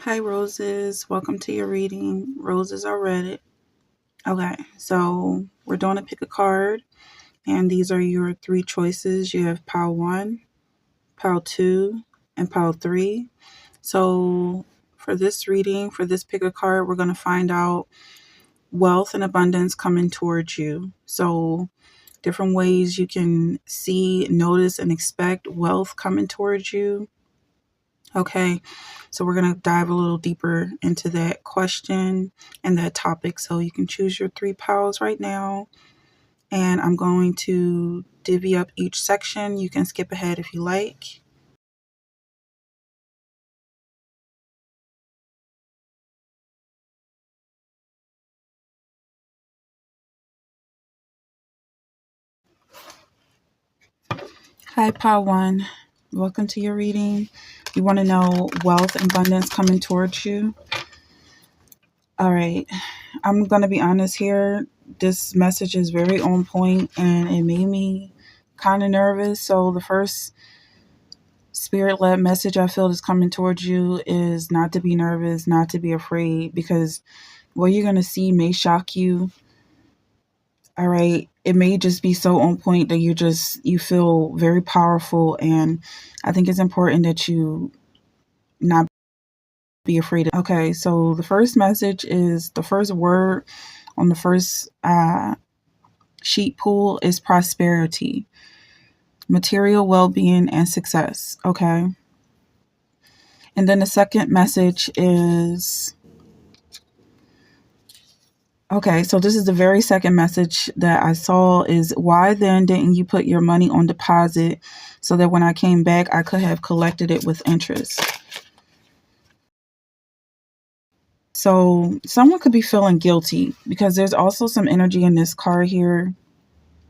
Hi, Roses. Welcome to your reading. Roses are read. Okay, so we're doing a pick a card, and these are your three choices. You have pile one, pile two, and pile three. So for this reading, for this pick a card, we're going to find out wealth and abundance coming towards you. So different ways you can see, notice, and expect wealth coming towards you. Okay, so we're going to dive a little deeper into that question and that topic. So you can choose your three piles right now. And I'm going to divvy up each section. You can skip ahead if you like. Hi, pile one. Welcome to your reading. You want to know wealth and abundance coming towards you. All right. I'm going to be honest here. This message is very on point and it made me kind of nervous. So the first spirit-led message I feel is coming towards you is not to be nervous, not to be afraid, because what you're going to see may shock you. All right. It may just be so on point that you feel very powerful. And I think it's important that you not be afraid. Okay. So the first message is the first word on the first sheet pool is prosperity, material well-being, and success. Okay. And then the second message is, okay, so this is the very second message that I saw is, why then didn't you put your money on deposit so that when I came back, I could have collected it with interest? So someone could be feeling guilty because there's also some energy in this card here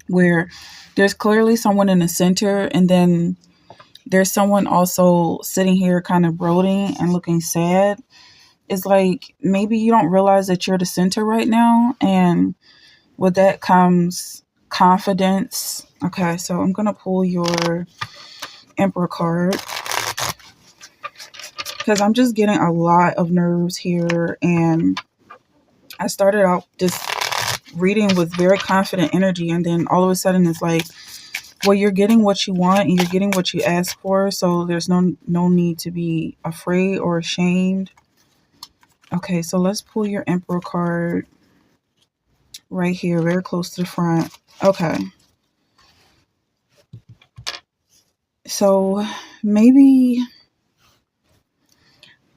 where there's clearly someone in the center, and then there's someone also sitting here kind of brooding and looking sad. It's like maybe you don't realize that you're the center right now, and with that comes confidence. Okay, so I'm going to pull your Emperor card because I'm just getting a lot of nerves here. And I started out this reading with very confident energy, and then all of a sudden it's like, well, you're getting what you want and you're getting what you asked for, so there's no need to be afraid or ashamed. Okay, so let's pull your Emperor card right here, very close to the front. Okay. So maybe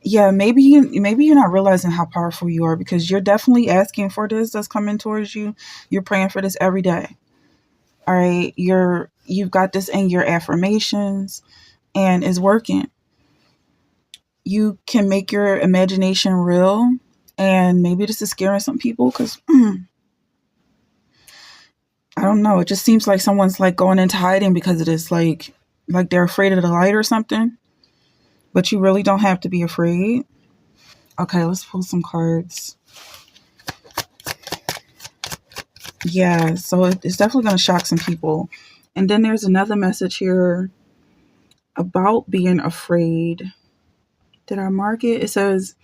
maybe you're not realizing how powerful you are, because you're definitely asking for this that's coming towards you. You're praying for this every day. All right, you've got this in your affirmations and it's working. You can make your imagination real, and maybe this is scaring some people because I don't know, it just seems like someone's like going into hiding because of this, like they're afraid of the light or something. But you really don't have to be afraid. Okay, let's pull some cards. Yeah, so it's definitely going to shock some people. And then there's another message here about being afraid. Did I mark it? It says,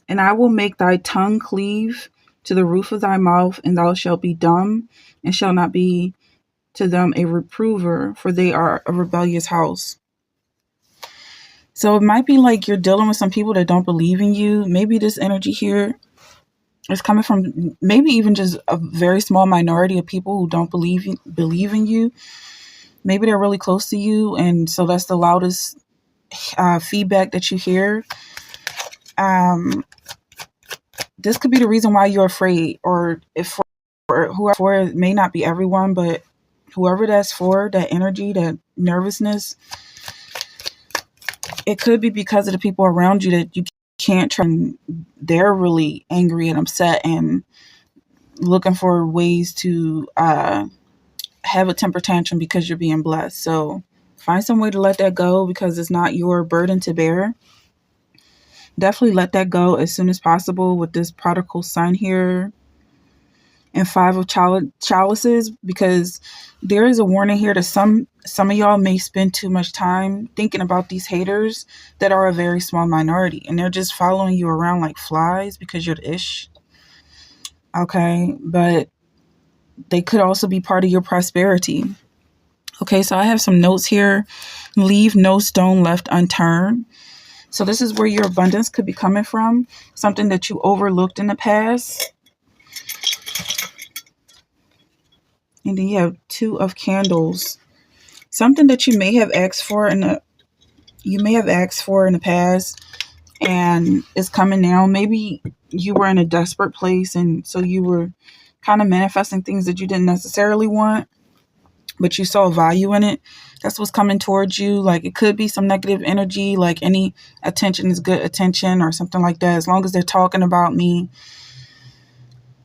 and I will make thy tongue cleave to the roof of thy mouth, and thou shalt be dumb, and shall not be to them a reprover, for they are a rebellious house. So it might be like you're dealing with some people that don't believe in you. Maybe this energy here is coming from maybe even just a very small minority of people who don't believe in you. Maybe they're really close to you, and so that's the loudest feedback that you hear. This could be the reason why you're afraid, or if for whoever, it may not be everyone, but whoever that's for, that energy, that nervousness, it could be because of the people around you that you can't trust. They're really angry and upset and looking for ways to have a temper tantrum because you're being blessed. So find some way to let that go, because it's not your burden to bear. Definitely let that go as soon as possible with this prodigal son here and five of chalices, because There is a warning here that some of y'all may spend too much time thinking about these haters that are a very small minority, and they're just following you around like flies because you're the ish. Okay, but they could also be part of your prosperity. Okay, so I have some notes here. Leave no stone left unturned. So this is where your abundance could be coming from, something that you overlooked in the past. And then you have two of candles, something that you may have asked for in the past, and it's coming now. Maybe you were in a desperate place, and so you were kind of manifesting things that you didn't necessarily want, but you saw value in it. That's what's coming towards you. Like, it could be some negative energy, like any attention is good attention or something like that. As long as they're talking about me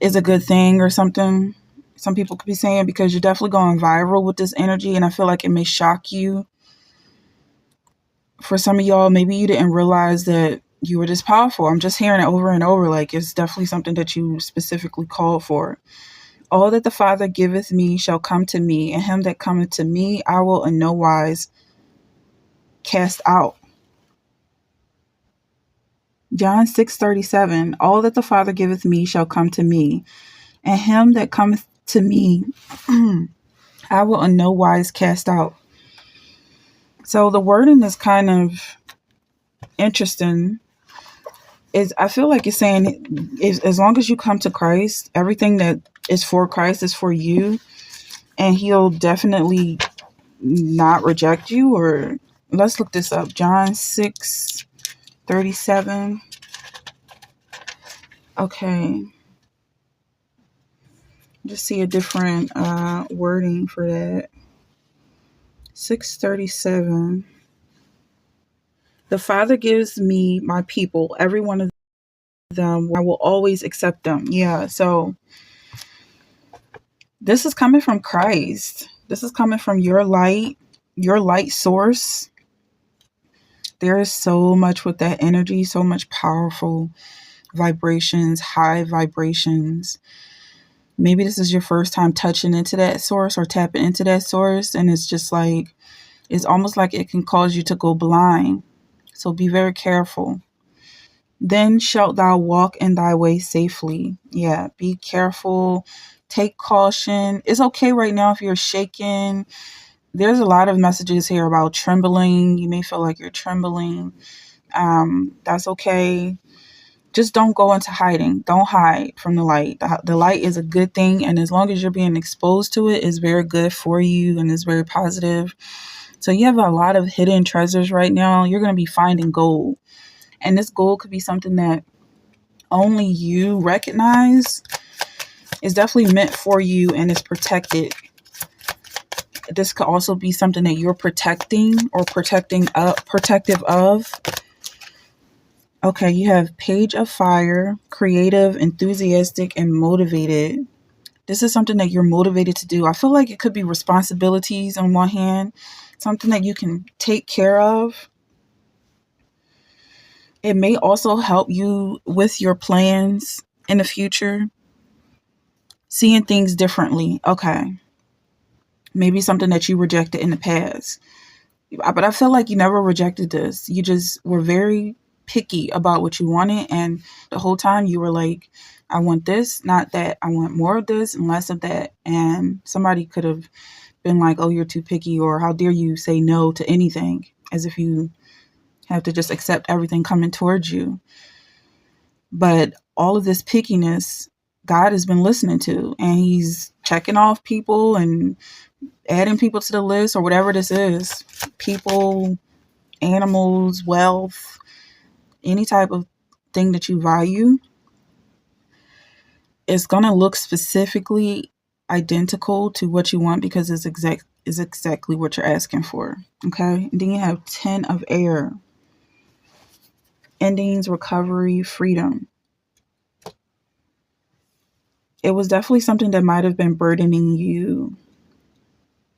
is a good thing or something. Some people could be saying, because you're definitely going viral with this energy, and I feel like it may shock you. For some of y'all, maybe you didn't realize that you were this powerful. I'm just hearing it over and over. Like, it's definitely something that you specifically called for. All that the Father giveth me shall come to me, and him that cometh to me I will in no wise cast out. John 6:37. All that the Father giveth me shall come to me, and him that cometh to me I will in no wise cast out. So the wording is kind of interesting. I feel like it's saying, as long as you come to Christ, everything that is for Christ is for you, and he'll definitely not reject you. Or let's look this up. John 6:37. Okay. Just see a different wording for that. 6:37. The Father gives me my people, every one of them. I will always accept them. Yeah. So this is coming from Christ. This is coming from your light source. There is so much with that energy, so much powerful vibrations, high vibrations. Maybe this is your first time touching into that source or tapping into that source, and it's just like, it's almost like it can cause you to go blind. So be very careful. Then shalt thou walk in thy way safely. Yeah, be careful. Take caution. It's okay right now if you're shaking. There's a lot of messages here about trembling. You may feel like you're trembling. That's okay. Just don't go into hiding. Don't hide from the light. The light is a good thing, and as long as you're being exposed to it, it's very good for you and it's very positive. So you have a lot of hidden treasures right now. You're going to be finding gold. And this gold could be something that only you recognize. It's definitely meant for you and it's protected. This could also be something that you're protecting or protective of. Okay, you have Page of Fire, creative, enthusiastic, and motivated. This is something that you're motivated to do. I feel like it could be responsibilities on one hand, something that you can take care of. It may also help you with your plans in the future, seeing things differently. Okay, maybe something that you rejected in the past. But I feel like you never rejected this. You just were very picky about what you wanted, and the whole time you were like, I want this, not that. I want more of this and less of that. And somebody could have been like, oh, you're too picky, or how dare you say no to anything, as if you have to just accept everything coming towards you. But all of this pickiness, God has been listening to, and he's checking off people and adding people to the list, or whatever this is. People, animals, wealth, any type of thing that you value. It's going to look specifically identical to what you want, because it's exactly what you're asking for. Okay. And then you have 10 of Air. Endings, recovery, freedom. It was definitely something that might have been burdening you,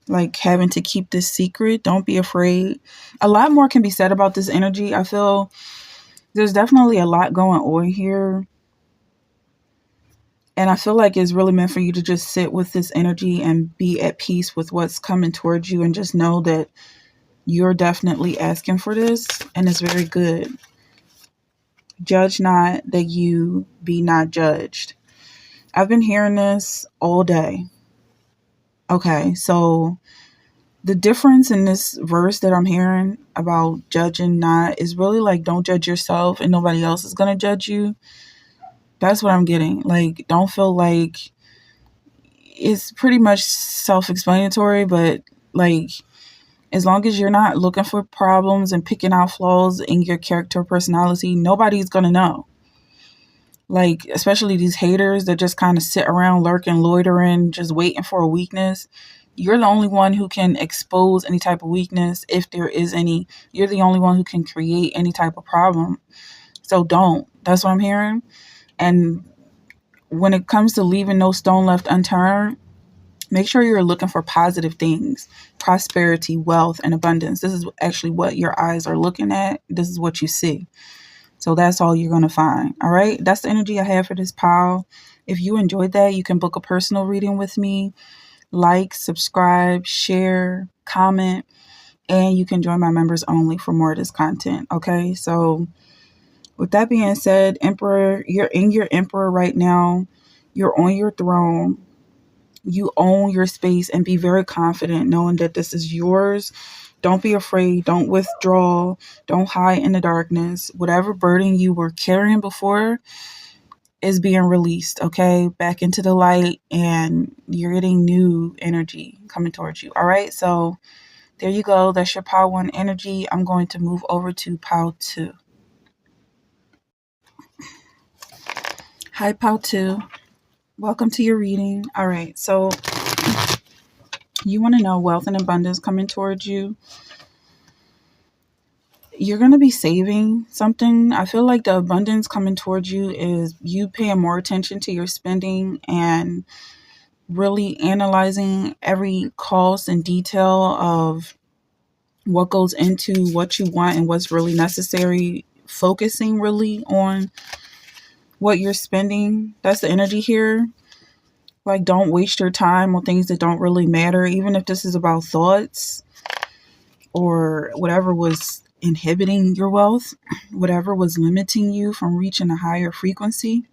like having to keep this secret. Don't be afraid. A lot more can be said about this energy. I feel there's definitely a lot going on here. And I feel like it's really meant for you to just sit with this energy and be at peace with what's coming towards you, and just know that you're definitely asking for this, and it's very good. Judge not that you be not judged. I've been hearing this all day. Okay, so the difference in this verse that I'm hearing about judging not is really like, don't judge yourself and nobody else is going to judge you. That's what I'm getting. Like, don't feel like, it's pretty much self-explanatory, but like, as long as you're not looking for problems and picking out flaws in your character or personality, nobody's going to know. Like, especially these haters that just kind of sit around lurking, loitering, just waiting for a weakness. You're the only one who can expose any type of weakness, if there is any. You're the only one who can create any type of problem. So don't. That's what I'm hearing. And when it comes to leaving no stone left unturned, make sure you're looking for positive things: prosperity, wealth, and abundance. This is actually what your eyes are looking at. This is what you see. So that's all you're going to find. All right. That's the energy I have for this pile. If you enjoyed that, you can book a personal reading with me. Like, subscribe, share, comment, and you can join my members only for more of this content. Okay. So with that being said, Emperor, you're in your Emperor right now. You're on your throne. You own your space, and be very confident knowing that this is yours. Don't be afraid. Don't withdraw. Don't hide in the darkness. Whatever burden you were carrying before is being released, okay? Back into the light, and you're getting new energy coming towards you. All right? So there you go. That's your pile 1 energy. I'm going to move over to pile 2. Hi, pile 2. Welcome to your reading. All right. So you want to know wealth and abundance coming towards you. You're going to be saving something. I feel like the abundance coming towards you is you paying more attention to your spending and really analyzing every cost and detail of what goes into what you want and what's really necessary, focusing really on what you're spending. That's the energy here. Like, don't waste your time on things that don't really matter, even if this is about thoughts or whatever was inhibiting your wealth, whatever was limiting you from reaching a higher frequency.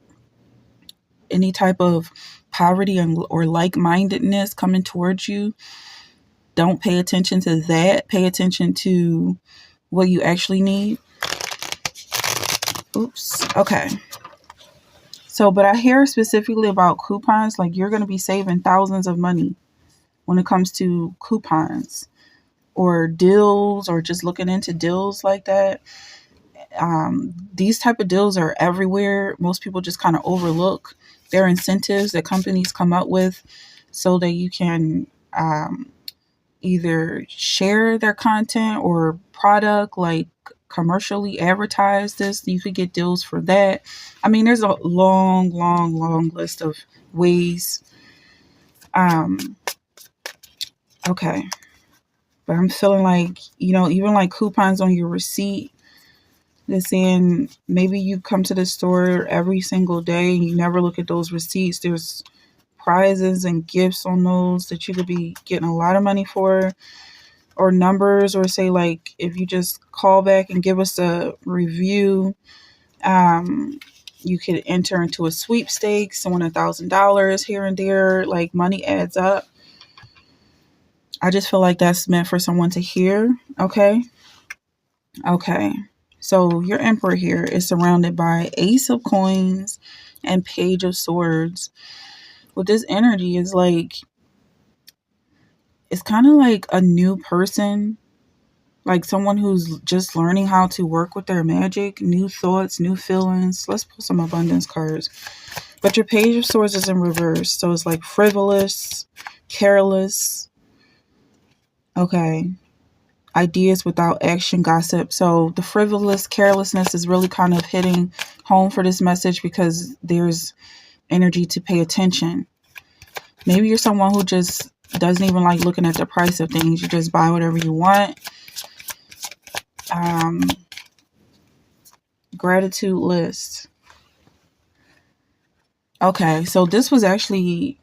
Any type of poverty or like-mindedness coming towards you, don't pay attention to that. Pay attention to what you actually need. Oops. Okay. So, but I hear specifically about coupons. Like, you're going to be saving thousands of money when it comes to coupons or deals, or just looking into deals like that. These type of deals are everywhere. Most people just kind of overlook their incentives that companies come up with so that you can either share their content or product, like commercially advertise this. You could get deals for that. I mean, there's a long list of ways. Okay. But I'm feeling like, even like coupons on your receipt, they're saying maybe you come to the store every single day and you never look at those receipts. There's prizes and gifts on those that you could be getting a lot of money for, or numbers, or say like if you just call back and give us a review, you could enter into a sweepstakes, win $1,000 here and there. Like, money adds up. I just feel like that's meant for someone to hear. Okay. So your Emperor here is surrounded by Ace of Coins and Page of Swords. With this energy is like, it's kind of like a new person, like someone who's just learning how to work with their magic, new thoughts, new feelings. Let's pull some abundance cards. But your Page of Swords is in reverse. So it's like frivolous, careless. Okay. Ideas without action, gossip. So the frivolous carelessness is really kind of hitting home for this message, because there's energy to pay attention. Maybe you're someone who just doesn't even like looking at the price of things. You just buy whatever you want. Gratitude list. Okay, so this was actually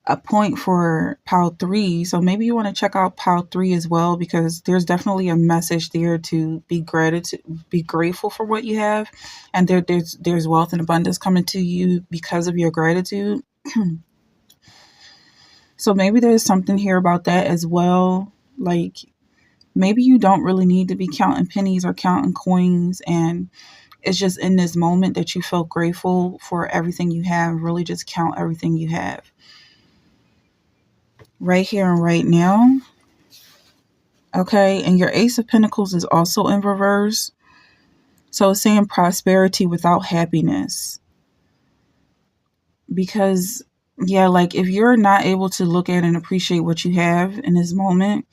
a point for pile 3. So maybe you want to check out pile 3 as well, because there's definitely a message there to be grateful for what you have, and there's wealth and abundance coming to you because of your gratitude. So maybe there's something here about that as well. Like, maybe you don't really need to be counting pennies or counting coins, and it's just in this moment that you feel grateful for everything you have. Really just count everything you have right here and right now. Okay, and your Ace of Pentacles is also in reverse. So it's saying prosperity without happiness. Because, yeah, like if you're not able to look at and appreciate what you have in this moment,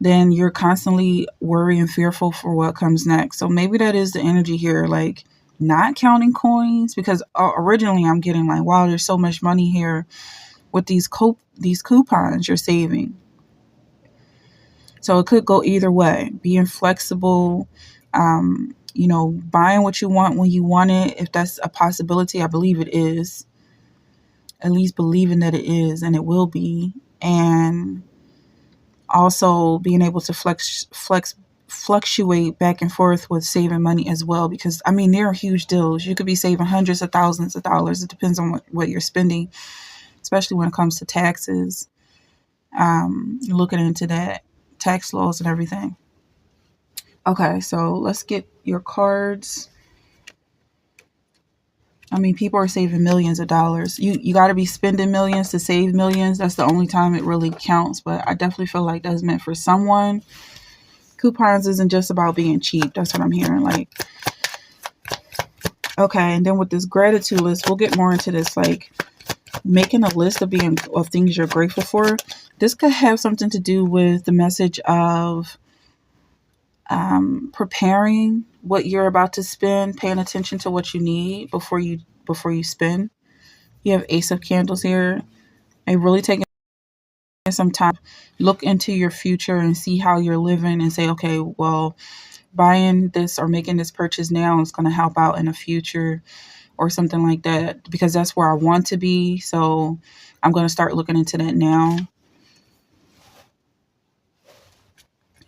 then you're constantly worried and fearful for what comes next. So maybe that is the energy here, like not counting coins, because originally I'm getting like, wow, there's so much money here with these coupons you're saving. So it could go either way. Being flexible, buying what you want when you want it, if that's a possibility. I believe it is. At least believing that it is and it will be. And also being able to fluctuate back and forth with saving money as well, because I mean, there are huge deals. You could be saving hundreds of thousands of dollars. It depends on what you're spending, especially when it comes to taxes. Looking into that, tax laws and everything. Okay, so let's get your cards. I mean, people are saving millions of dollars. You got to be spending millions to save millions. That's the only time it really counts. But I definitely feel like that's meant for someone. Coupons isn't just about being cheap. That's what I'm hearing. Like, okay, and then with this gratitude list, we'll get more into this. Like, making a list of things you're grateful for. This could have something to do with the message of preparing what you're about to spend, paying attention to what you need before you spend. You have Ace of Candles here, and really taking some time, look into your future and see how you're living, and say, okay, well, buying this or making this purchase now is going to help out in the future or something like that, because that's where I want to be. So I'm going to start looking into that now.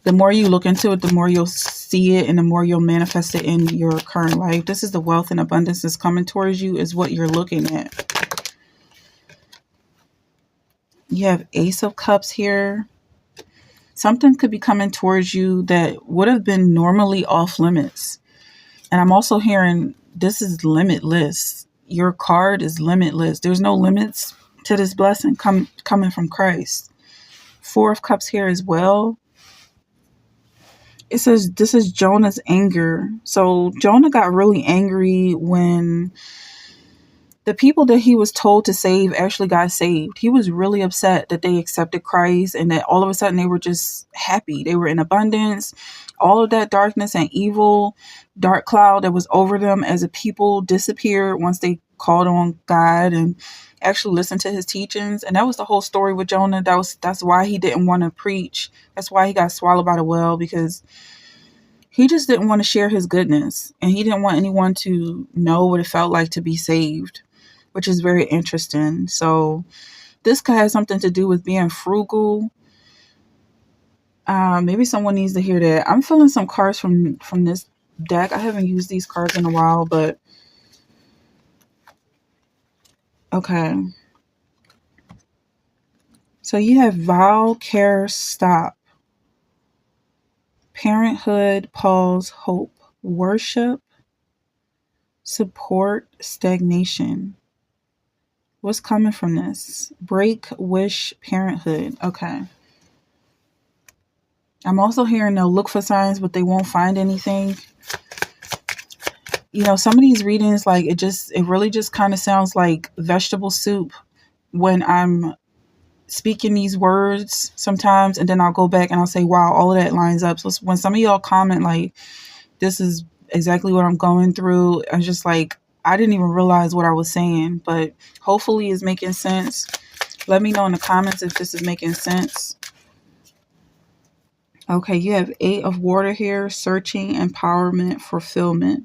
The more you look into it, the more you'll see it and the more you'll manifest it in your current life. This is the wealth and abundance that's coming towards you, is what you're looking at. You have Ace of Cups here. Something could be coming towards you that would have been normally off limits. And I'm also hearing this is limitless. Your card is limitless. There's no limits to this blessing coming from Christ. Four of Cups here as well. It says this is Jonah's anger. So Jonah got really angry when the people that he was told to save actually got saved. He was really upset that they accepted Christ and that all of a sudden they were just happy. They were in abundance. All of that darkness and evil, dark cloud that was over them as a people disappeared once they called on God and actually listened to his teachings. And that was the whole story with Jonah. That's why he didn't want to preach. That's why he got swallowed by the whale, because he just didn't want to share his goodness, and he didn't want anyone to know what it felt like to be saved, which is very interesting. So this could have something to do with being frugal. Maybe someone needs to hear that. I'm feeling some cards from this deck. I haven't used these cards in a while, but okay. So you have vow, care, stop, parenthood, pause, hope, worship, support, stagnation. What's coming from this? Break, wish, parenthood. Okay. I'm also hearing they'll look for signs, but they won't find anything. Some of these readings, like it really just kind of sounds like vegetable soup when I'm speaking these words sometimes, and then I'll go back and I'll say, wow, all of that lines up. So when some of y'all comment like, this is exactly what I'm going through, I'm just like, I didn't even realize what I was saying, but hopefully it's making sense. Let me know in the comments if this is making sense. Okay, you have 8 of water here, searching, empowerment, fulfillment.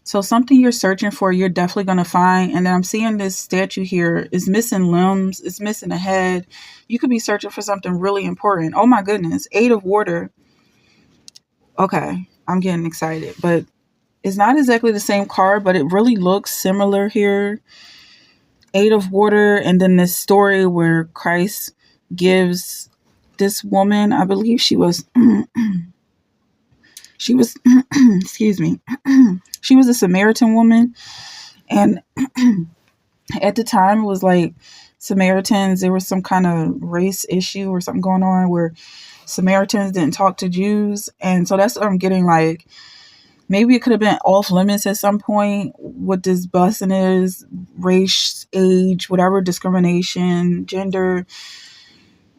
So something you're searching for, you're definitely going to find. And then I'm seeing this statue here is missing limbs. It's missing a head. You could be searching for something really important. Oh my goodness. 8 of Water. Okay. I'm getting excited, but it's not exactly the same card, but it really looks similar here. 8 of Water. And then this story where Christ gives this woman, I believe she was, excuse me, she was a Samaritan woman. And at the time, it was like Samaritans, there was some kind of race issue or something going on where Samaritans didn't talk to Jews. And so that's what I'm getting, like, maybe it could have been off limits at some point. What this busing is, race, age, whatever, discrimination, gender,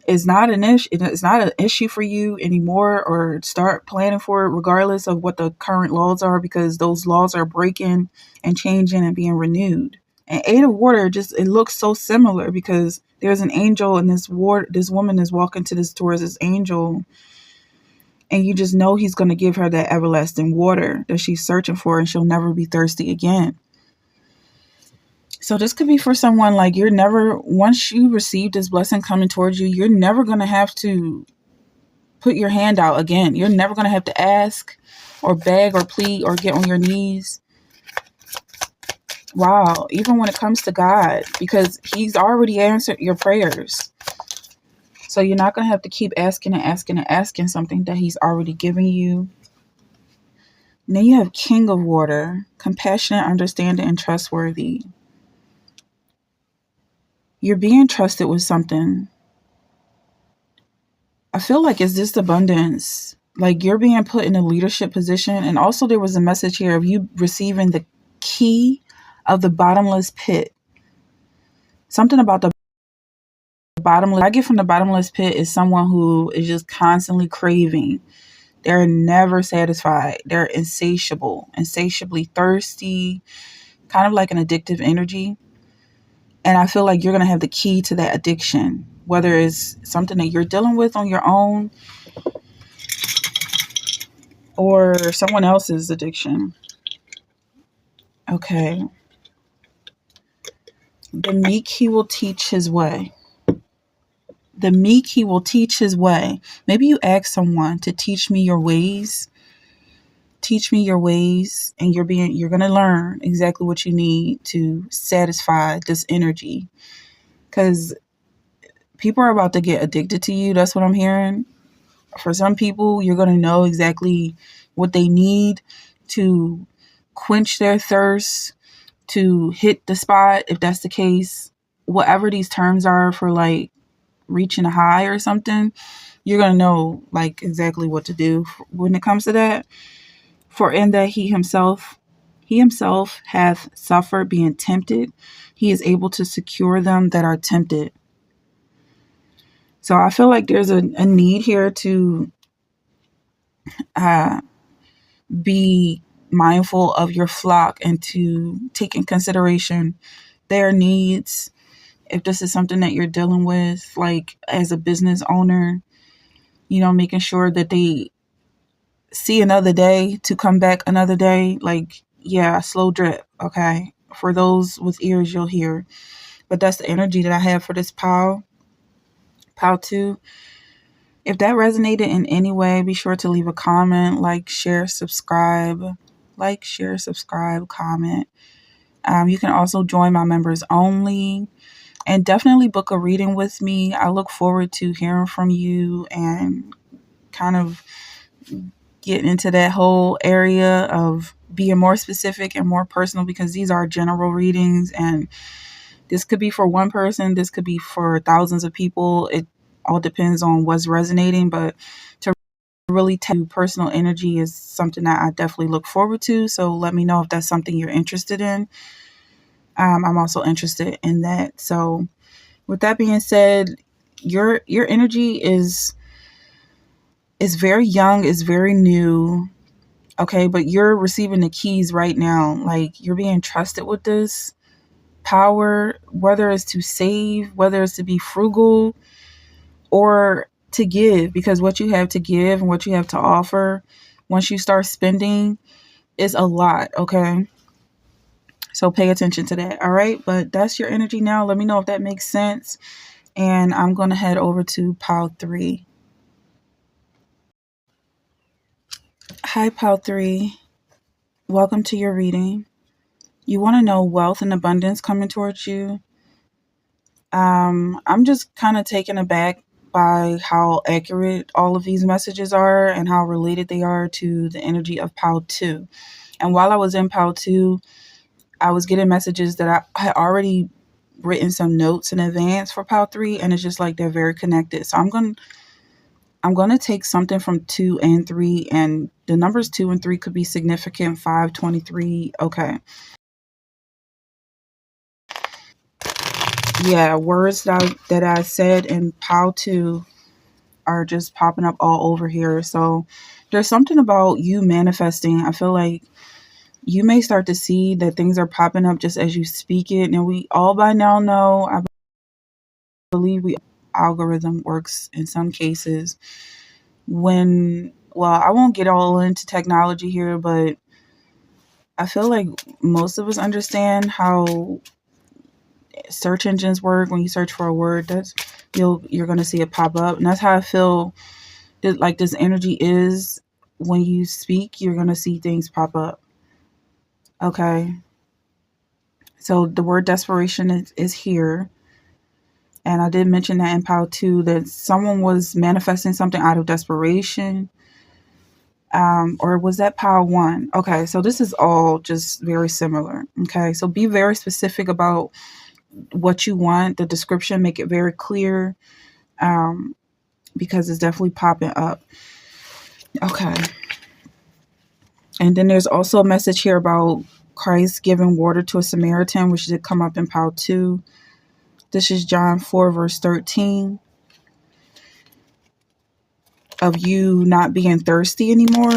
is not an issue. It's not an issue for you anymore, or start planning for it regardless of what the current laws are, because those laws are breaking and changing and being renewed. And 8 of Water, just, it looks so similar because there's an angel and this woman is walking towards this angel, and you just know he's going to give her that everlasting water that she's searching for, and she'll never be thirsty again. So this could be for someone, like, once you receive this blessing coming towards you, you're never going to have to put your hand out again. You're never going to have to ask or beg or plead or get on your knees. Wow. Even when it comes to God, because he's already answered your prayers. So you're not going to have to keep asking and asking and asking something that he's already given you. And then you have King of Water, compassionate, understanding, and trustworthy. You're being trusted with something. I feel like it's just abundance. Like, you're being put in a leadership position. And also there was a message here of you receiving the key of the bottomless pit. Something about the bottomless. I get from the bottomless pit is someone who is just constantly craving. They're never satisfied. They're insatiably thirsty, kind of like an addictive energy. And I feel like you're going to have the key to that addiction, whether it's something that you're dealing with on your own or someone else's addiction. Okay. The meek, he will teach his way. The meek, he will teach his way. Maybe you ask someone to teach me your ways. Teach me your ways, and you're going to learn exactly what you need to satisfy this energy. Because people are about to get addicted to you. That's what I'm hearing. For some people, you're going to know exactly what they need to quench their thirst, to hit the spot, if that's the case. Whatever these terms are for, like, reaching a high or something, you're going to know, like, exactly what to do when it comes to that. For in that he himself hath suffered being tempted, he is able to secure them that are tempted. So I feel like there's a need here to be mindful of your flock and to take in consideration their needs. If this is something that you're dealing with, like, as a business owner, making sure that they see another day to come back another day. Like, yeah, slow drip. Okay. For those with ears, you'll hear. But that's the energy that I have for this POW 2. If that resonated in any way, be sure to leave a comment, like, share, subscribe, comment. You can also join my members only, and definitely book a reading with me. I look forward to hearing from you and kind of getting into that whole area of being more specific and more personal, because these are general readings, and this could be for one person, this could be for thousands of people. It all depends on what's resonating, but to really tell you personal energy is something that I definitely look forward to. So let me know if that's something you're interested in. I'm also interested in that. So with that being said, your energy is very young, is very new. Okay, but you're receiving the keys right now. Like, you're being trusted with this power, whether it's to save, whether it's to be frugal, or to give, because what you have to give and what you have to offer, once you start spending, is a lot. Okay. So pay attention to that. All right. But that's your energy now. Let me know if that makes sense. And I'm going to head over to pile 3. Hi, pile 3. Welcome to your reading. You want to know wealth and abundance coming towards you. I'm just kind of taken aback by how accurate all of these messages are and how related they are to the energy of pile 2. And while I was in pile 2, I was getting messages that I had already written some notes in advance for pile 3, and it's just like they're very connected. So I'm going to take something from 2 and 3, and the numbers 2 and 3 could be significant. 5, 23. Okay. Yeah, words that I said in pile 2 are just popping up all over here. So there's something about you manifesting. I feel like you may start to see that things are popping up just as you speak it. And we all by now know, I believe algorithm works in some cases well, I won't get all into technology here, but I feel like most of us understand how search engines work. When you search for a word, you're going to see it pop up. And that's how I feel that like this energy is. When you speak, you're going to see things pop up. Okay. So the word desperation is here. And I did mention that in pile 2 that someone was manifesting something out of desperation. Or was that pile 1? Okay, so this is all just very similar. Okay, so be very specific about what you want. The description, make it very clear, because it's definitely popping up. Okay. And then there's also a message here about Christ giving water to a Samaritan, which did come up in pile 2. This is John 4, verse 13. Of you not being thirsty anymore.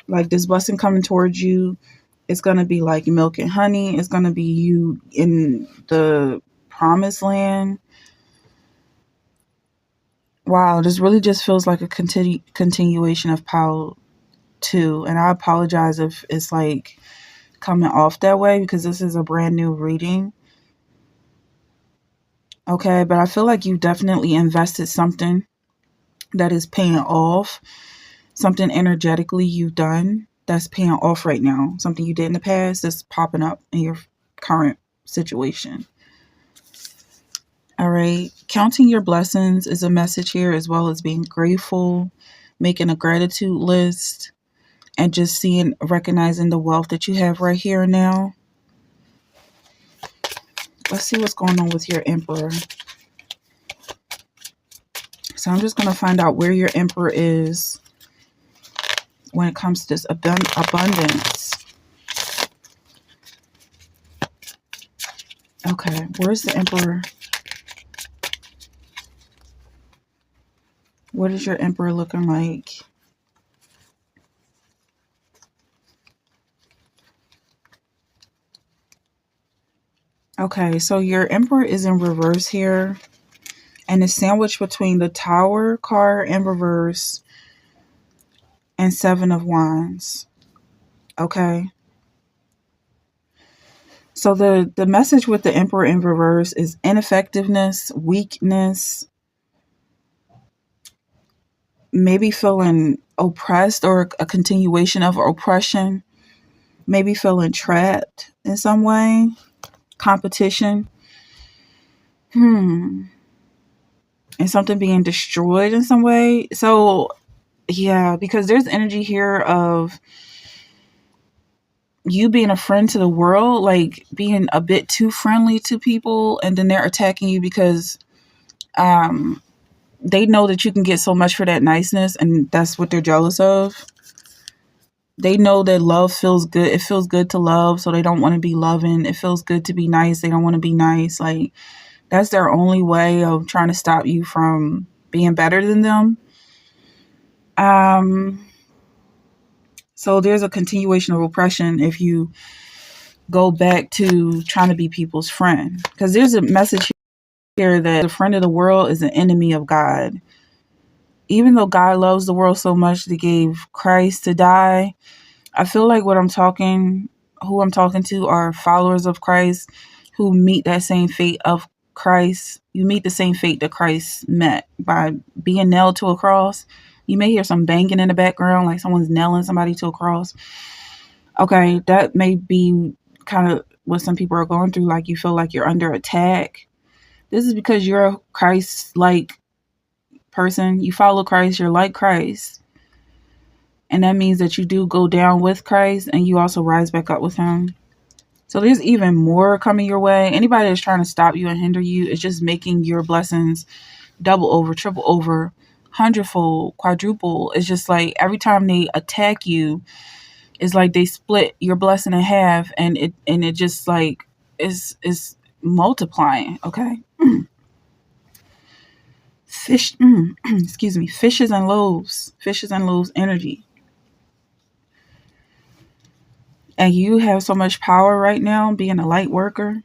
Like this blessing coming towards you, it's going to be like milk and honey. It's going to be you in the promised land. Wow, this really just feels like a continuation of pile 2. And I apologize if it's like coming off that way because this is a brand new reading. Okay, but I feel like you definitely invested something that is paying off. Something energetically you've done that's paying off right now. Something you did in the past that's popping up in your current situation. All right. Counting your blessings is a message here, as well as being grateful, making a gratitude list, and just recognizing the wealth that you have right here and now. Let's see what's going on with your Emperor. So I'm just going to find out where your Emperor is when it comes to this abundance. Okay, where's the Emperor? What is your Emperor looking like? Okay, so your Emperor is in reverse here, and it's sandwiched between the Tower card in reverse and 7 of Wands. Okay. So the message with the Emperor in reverse is ineffectiveness, weakness, maybe feeling oppressed or a continuation of oppression, maybe feeling trapped in some way, competition, and something being destroyed in some way. So yeah, because there's energy here of you being a friend to the world, like being a bit too friendly to people, and then they're attacking you because they know that you can get so much for that niceness, and that's what they're jealous of. They know that love feels good. It feels good to love, so they don't want to be loving. It feels good to be nice. They don't want to be nice. Like, that's their only way of trying to stop you from being better than them. So there's a continuation of oppression if you go back to trying to be people's friend. Because there's a message here that a friend of the world is an enemy of God. Even though God loves the world so much that he gave Christ to die, I feel like who I'm talking to are followers of Christ who meet that same fate of Christ. You meet the same fate that Christ met by being nailed to a cross. You may hear some banging in the background, like someone's nailing somebody to a cross. Okay, that may be kind of what some people are going through. Like you feel like you're under attack. This is because you're a Christ-like person. You follow Christ. You're like Christ. And that means that you do go down with Christ and you also rise back up with him. So there's even more coming your way. Anybody that's trying to stop you and hinder you is just making your blessings double over, triple over, hundredfold, quadruple. It's just like every time they attack you, it's like they split your blessing in half, and it just like is multiplying. Okay. Excuse me, fishes and loaves energy. And you have so much power right now being a light worker,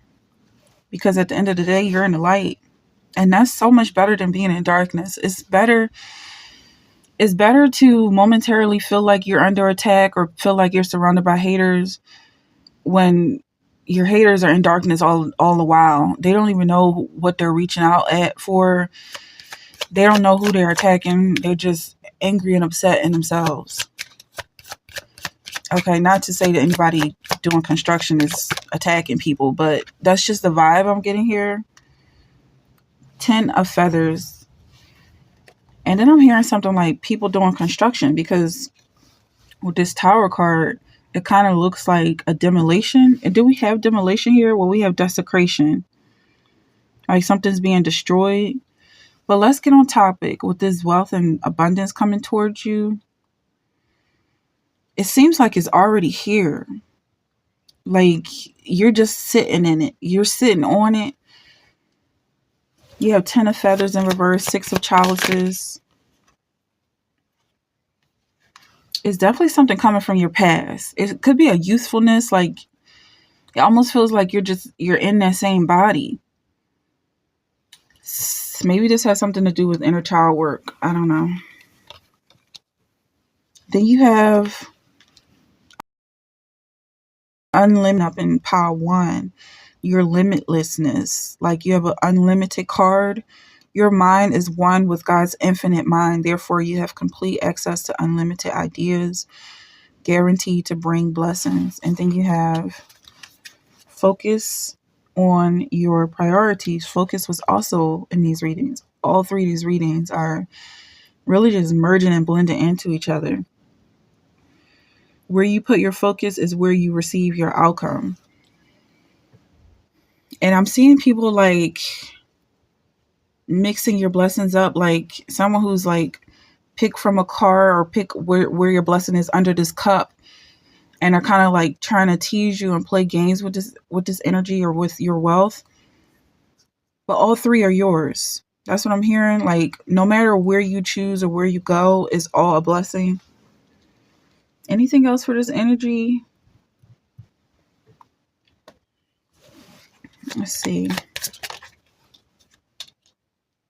because at the end of the day, you're in the light. And that's so much better than being in darkness. It's better to momentarily feel like you're under attack or feel like you're surrounded by haters when your haters are in darkness all the while. They don't even know what they're reaching out at for. They don't know who they're attacking. They're just angry and upset in themselves. Okay, not to say that anybody doing construction is attacking people, but that's just the vibe I'm getting here. 10 of feathers. And then I'm hearing something like people doing construction, because with this tower card, it kind of looks like a demolition. And do we have demolition here? Well, we have desecration. Like something's being destroyed. But let's get on topic with this wealth and abundance coming towards you. It seems like it's already here. Like you're just sitting in it. You're sitting on it. You have 10 of feathers in reverse, 6 of chalices. It's definitely something coming from your past. It could be a youthfulness. Like it almost feels like you're in that same body. Maybe this has something to do with inner child work. I don't know. Then you have unlimited up in power 1. Your limitlessness. Like you have an unlimited card. Your mind is one with God's infinite mind. Therefore, you have complete access to unlimited ideas, guaranteed to bring blessings. And then you have focus on your priorities. Focus was also in these readings. All 3 of these readings are really just merging and blending into each other. Where you put your focus is where you receive your outcome. And I'm seeing people like mixing your blessings up, like someone who's like pick from a card or pick where your blessing is under this cup, and are kind of like trying to tease you and play games with this energy or with your wealth. But all 3 are yours. That's what I'm hearing. Like no matter where you choose or where you go is all a blessing. Anything else for this energy? Let's see.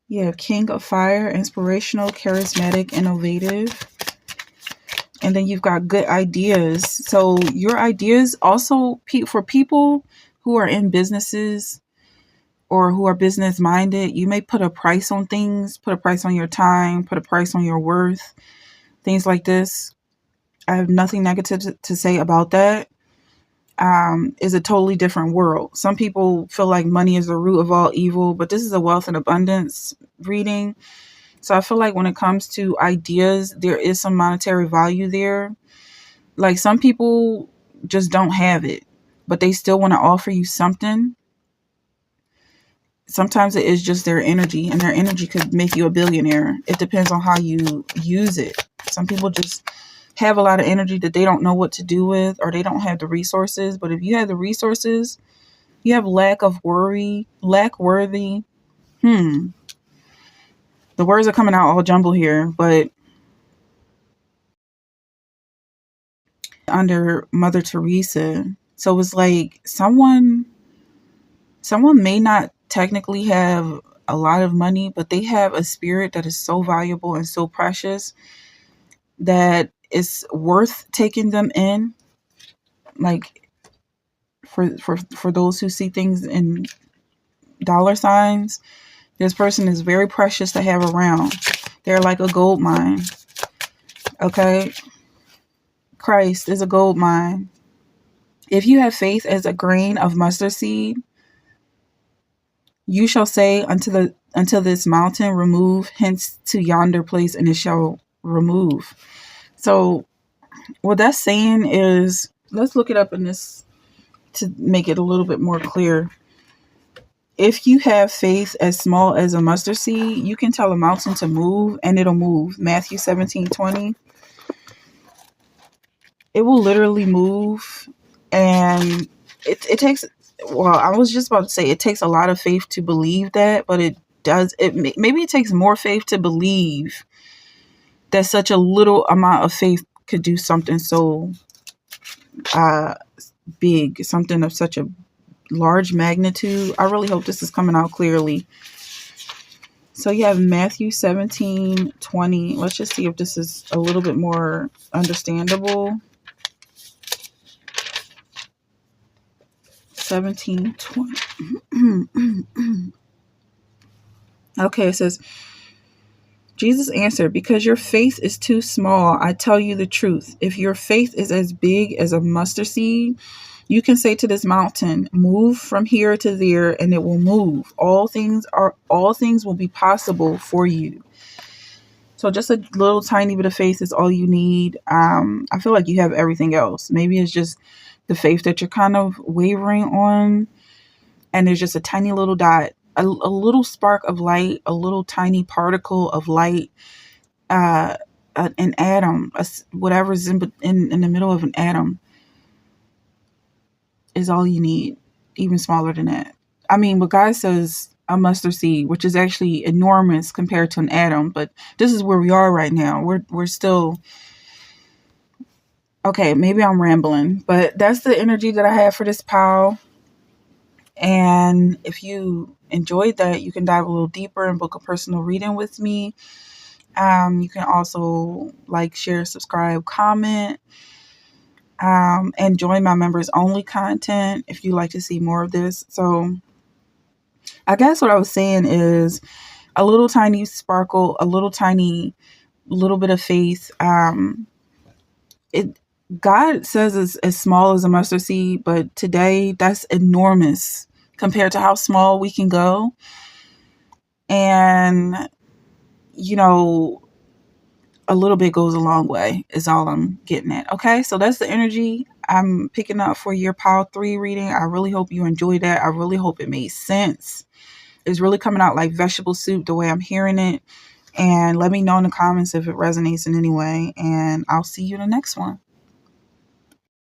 Yeah, King of Fire, inspirational, charismatic, innovative. And then you've got good ideas. So your ideas also for people who are in businesses or who are business minded, you may put a price on things, put a price on your time, put a price on your worth, things like this. I have nothing negative to say about that. Is a totally different world. Some people feel like money is the root of all evil, but this is a wealth and abundance reading. So I feel like when it comes to ideas, there is some monetary value there. Like some people just don't have it, but they still want to offer you something. Sometimes it is just their energy, and their energy could make you a billionaire. It depends on how you use it. Some people just have a lot of energy that they don't know what to do with, or they don't have the resources. But if you have the resources, you have lack worthy. The words are coming out all jumbled here, but under Mother Teresa. So it's like someone may not technically have a lot of money, but they have a spirit that is so valuable and so precious that it's worth taking them in. like for those who see things in dollar signs, this person is very precious to have around. They're like a gold mine. Okay? Christ is a gold mine. If you have faith as a grain of mustard seed, you shall say unto this mountain, remove hence to yonder place, and it shall remove. So what that's saying is, let's look it up in this to make it a little bit more clear. If you have faith as small as a mustard seed, you can tell a mountain to move and it'll move. Matthew 17:20. It will literally move. And it takes, well, I was just about to say it takes a lot of faith to believe that, but it does. Maybe it takes more faith to believe that such a little amount of faith could do something so big, something of such a large magnitude. I really hope this is coming out clearly. So you have Matthew 17:20. Let's just see if this is a little bit more understandable. 17:20. Okay, it says, Jesus answered, because your faith is too small, I tell you the truth. If your faith is as big as a mustard seed, you can say to this mountain, move from here to there, and it will move. All things will be possible for you. So just a little tiny bit of faith is all you need. I feel like you have everything else. Maybe it's just the faith that you're kind of wavering on, and there's just a tiny little dot, a little spark of light, a little tiny particle of light, an atom, whatever's in the middle of an atom is all you need, even smaller than that. I mean, but God says a mustard seed, which is actually enormous compared to an atom, but this is where we are right now. We're still, okay, maybe I'm rambling, but that's the energy that I have for this pile. And if you enjoyed that, you can dive a little deeper and book a personal reading with me. You can also like, share, subscribe, comment, and join my members only content if you like to see more of this. So I guess what I was saying is a little tiny sparkle, a little tiny little bit of faith. God says it's as small as a mustard seed, but today that's enormous compared to how small we can go. And, a little bit goes a long way is all I'm getting at. Okay, so that's the energy I'm picking up for your Pile 3 reading. I really hope you enjoyed that. I really hope it made sense. It's really coming out like vegetable soup the way I'm hearing it. And let me know in the comments if it resonates in any way. And I'll see you in the next one.